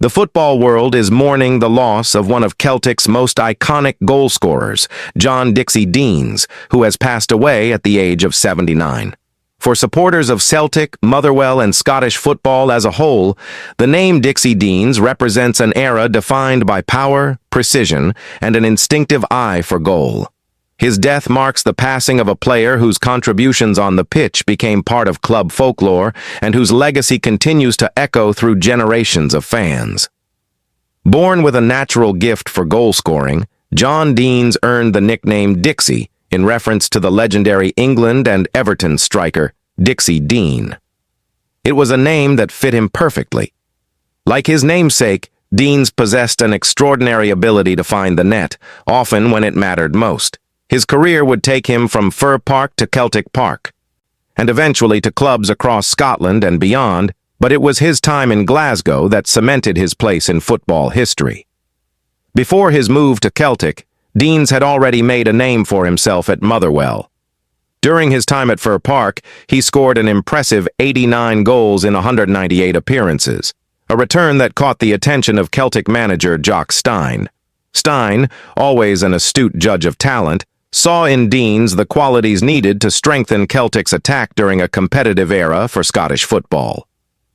The football world is mourning the loss of one of Celtic's most iconic goal scorers, John "Dixie" Deans, who has passed away at the age of 79. For supporters of Celtic, Motherwell, and Scottish football as a whole, the name Dixie Deans represents an era defined by power, precision, and an instinctive eye for goal. His death marks the passing of a player whose contributions on the pitch became part of club folklore and whose legacy continues to echo through generations of fans. Born with a natural gift for goal scoring, John Deans earned the nickname Dixie in reference to the legendary England and Everton striker Dixie Dean. It was a name that fit him perfectly. Like his namesake, Deans possessed an extraordinary ability to find the net, often when it mattered most. His career would take him from Fir Park to Celtic Park, and eventually to clubs across Scotland and beyond, but it was his time in Glasgow that cemented his place in football history. Before his move to Celtic, Deans had already made a name for himself at Motherwell. During his time at Fir Park, he scored an impressive 89 goals in 198 appearances, a return that caught the attention of Celtic manager Jock Stein. Stein, always an astute judge of talent, saw in Deans the qualities needed to strengthen Celtic's attack during a competitive era for Scottish football.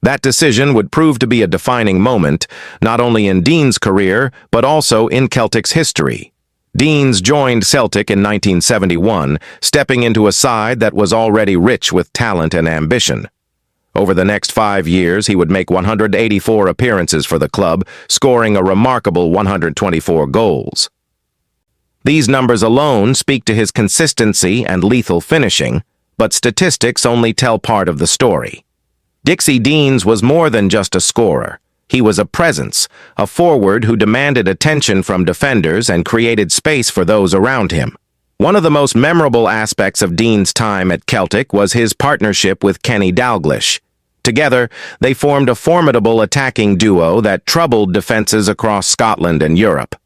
That decision would prove to be a defining moment, not only in Deans' career, but also in Celtic's history. Deans joined Celtic in 1971, stepping into a side that was already rich with talent and ambition. Over the next 5 years, he would make 184 appearances for the club, scoring a remarkable 124 goals. These numbers alone speak to his consistency and lethal finishing, but statistics only tell part of the story. Dixie Deans was more than just a scorer. He was a presence, a forward who demanded attention from defenders and created space for those around him. One of the most memorable aspects of Deans' time at Celtic was his partnership with Kenny Dalglish. Together, they formed a formidable attacking duo that troubled defenses across Scotland and Europe.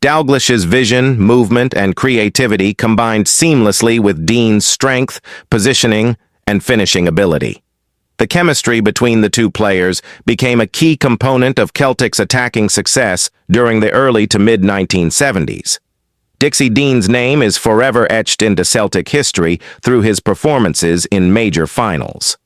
Dalglish's vision, movement, and creativity combined seamlessly with Deans' strength, positioning, and finishing ability. The chemistry between the two players became a key component of Celtic's attacking success during the early to mid-1970s. Dixie Deans' name is forever etched into Celtic history through his performances in major finals.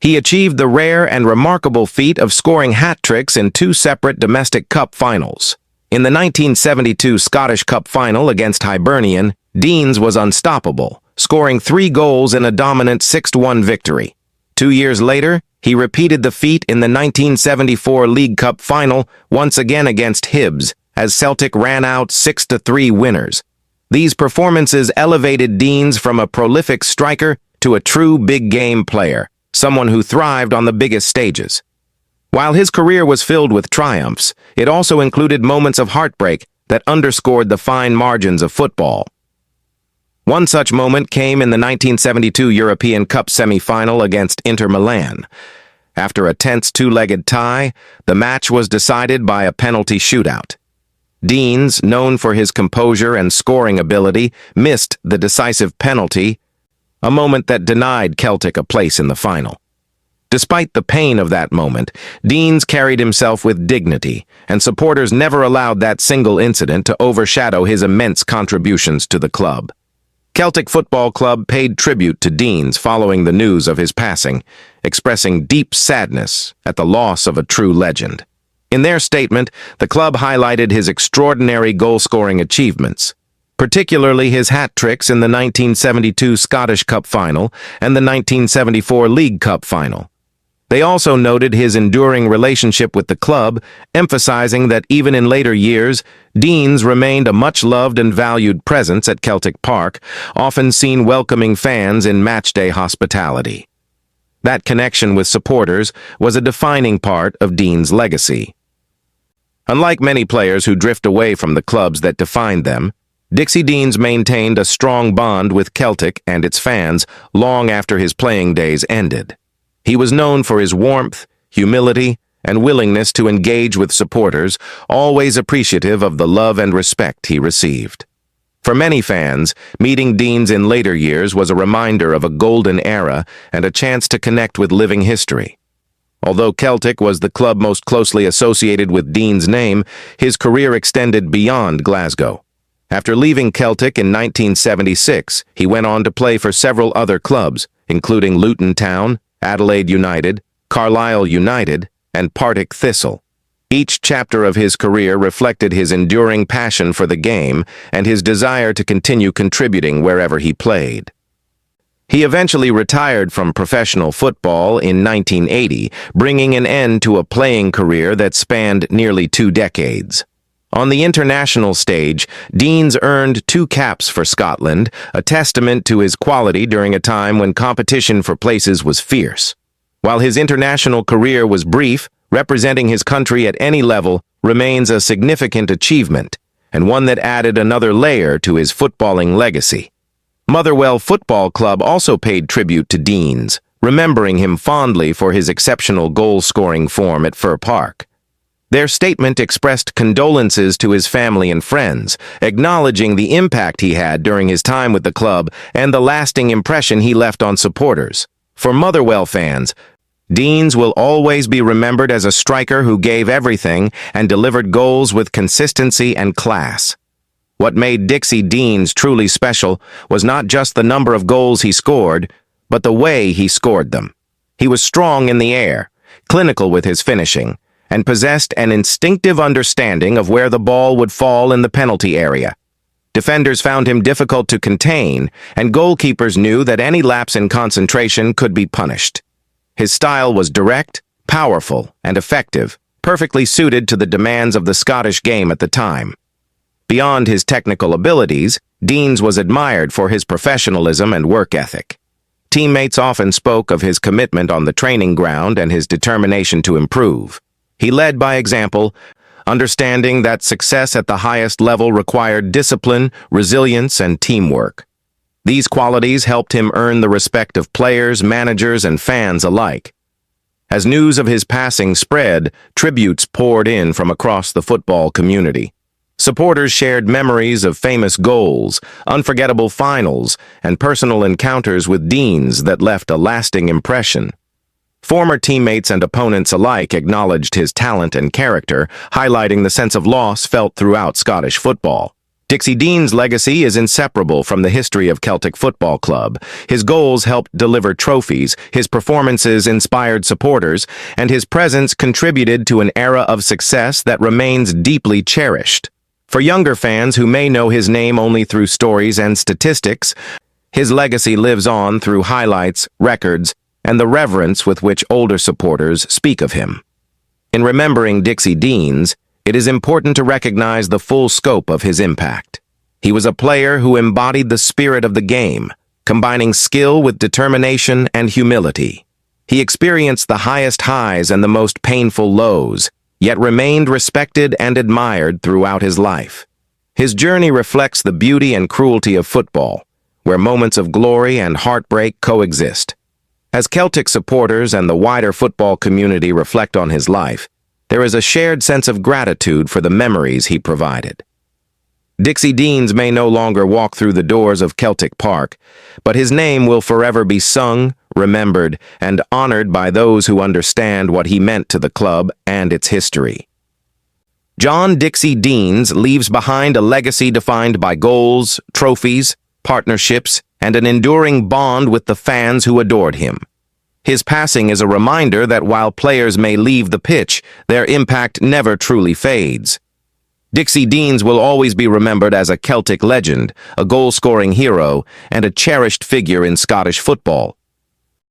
He achieved the rare and remarkable feat of scoring hat-tricks in 2 separate domestic cup finals. In the 1972 Scottish Cup final against Hibernian, Deans was unstoppable, scoring 3 goals in a dominant 6-1 victory. 2 years later, he repeated the feat in the 1974 League Cup final, once again against Hibs, as Celtic ran out 6-3 winners. These performances elevated Deans from a prolific striker to a true big-game player, someone who thrived on the biggest stages. While his career was filled with triumphs, it also included moments of heartbreak that underscored the fine margins of football. One such moment came in the 1972 European Cup semi-final against Inter Milan. After a tense 2-legged tie, the match was decided by a penalty shootout. Deans, known for his composure and scoring ability, missed the decisive penalty, a moment that denied Celtic a place in the final. Despite the pain of that moment, Deans carried himself with dignity, and supporters never allowed that single incident to overshadow his immense contributions to the club. Celtic Football Club paid tribute to Deans following the news of his passing, expressing deep sadness at the loss of a true legend. In their statement, the club highlighted his extraordinary goal-scoring achievements, particularly his hat-tricks in the 1972 Scottish Cup final and the 1974 League Cup final. They also noted his enduring relationship with the club, emphasizing that even in later years, Deans remained a much-loved and valued presence at Celtic Park, often seen welcoming fans in matchday hospitality. That connection with supporters was a defining part of Deans' legacy. Unlike many players who drift away from the clubs that defined them, Dixie Deans maintained a strong bond with Celtic and its fans long after his playing days ended. He was known for his warmth, humility, and willingness to engage with supporters, always appreciative of the love and respect he received. For many fans, meeting Deans in later years was a reminder of a golden era and a chance to connect with living history. Although Celtic was the club most closely associated with Dean's name, his career extended beyond Glasgow. After leaving Celtic in 1976, he went on to play for several other clubs, including Luton Town, Adelaide United, Carlisle United, and Partick Thistle. Each chapter of his career reflected his enduring passion for the game and his desire to continue contributing wherever he played. He eventually retired from professional football in 1980, bringing an end to a playing career that spanned nearly 2 decades. On the international stage, Deans earned 2 caps for Scotland, a testament to his quality during a time when competition for places was fierce. While his international career was brief, representing his country at any level remains a significant achievement, and one that added another layer to his footballing legacy. Motherwell Football Club also paid tribute to Deans, remembering him fondly for his exceptional goal-scoring form at Fir Park. Their statement expressed condolences to his family and friends, acknowledging the impact he had during his time with the club and the lasting impression he left on supporters. For Motherwell fans, Deans will always be remembered as a striker who gave everything and delivered goals with consistency and class. What made Dixie Deans truly special was not just the number of goals he scored, but the way he scored them. He was strong in the air, clinical with his finishing, and possessed an instinctive understanding of where the ball would fall in the penalty area. Defenders found him difficult to contain, and goalkeepers knew that any lapse in concentration could be punished. His style was direct, powerful, and effective, perfectly suited to the demands of the Scottish game at the time. Beyond his technical abilities, Deans was admired for his professionalism and work ethic. Teammates often spoke of his commitment on the training ground and his determination to improve. He led by example, understanding that success at the highest level required discipline, resilience, and teamwork. These qualities helped him earn the respect of players, managers, and fans alike. As news of his passing spread, tributes poured in from across the football community. Supporters shared memories of famous goals, unforgettable finals, and personal encounters with Deans that left a lasting impression. Former teammates and opponents alike acknowledged his talent and character, highlighting the sense of loss felt throughout Scottish football. Dixie Deans' legacy is inseparable from the history of Celtic Football Club. His goals helped deliver trophies, his performances inspired supporters, and his presence contributed to an era of success that remains deeply cherished. For younger fans who may know his name only through stories and statistics, his legacy lives on through highlights, records, and the reverence with which older supporters speak of him. In remembering Dixie Deans, it is important to recognize the full scope of his impact. He was a player who embodied the spirit of the game, combining skill with determination and humility. He experienced the highest highs and the most painful lows, yet remained respected and admired throughout his life. His journey reflects the beauty and cruelty of football, where moments of glory and heartbreak coexist. As Celtic supporters and the wider football community reflect on his life, there is a shared sense of gratitude for the memories he provided. Dixie Deans may no longer walk through the doors of Celtic Park, but his name will forever be sung, remembered, and honored by those who understand what he meant to the club and its history. John Dixie Deans leaves behind a legacy defined by goals, trophies, partnerships, and an enduring bond with the fans who adored him. His passing is a reminder that while players may leave the pitch, their impact never truly fades. Dixie Deans will always be remembered as a Celtic legend, a goal-scoring hero, and a cherished figure in Scottish football.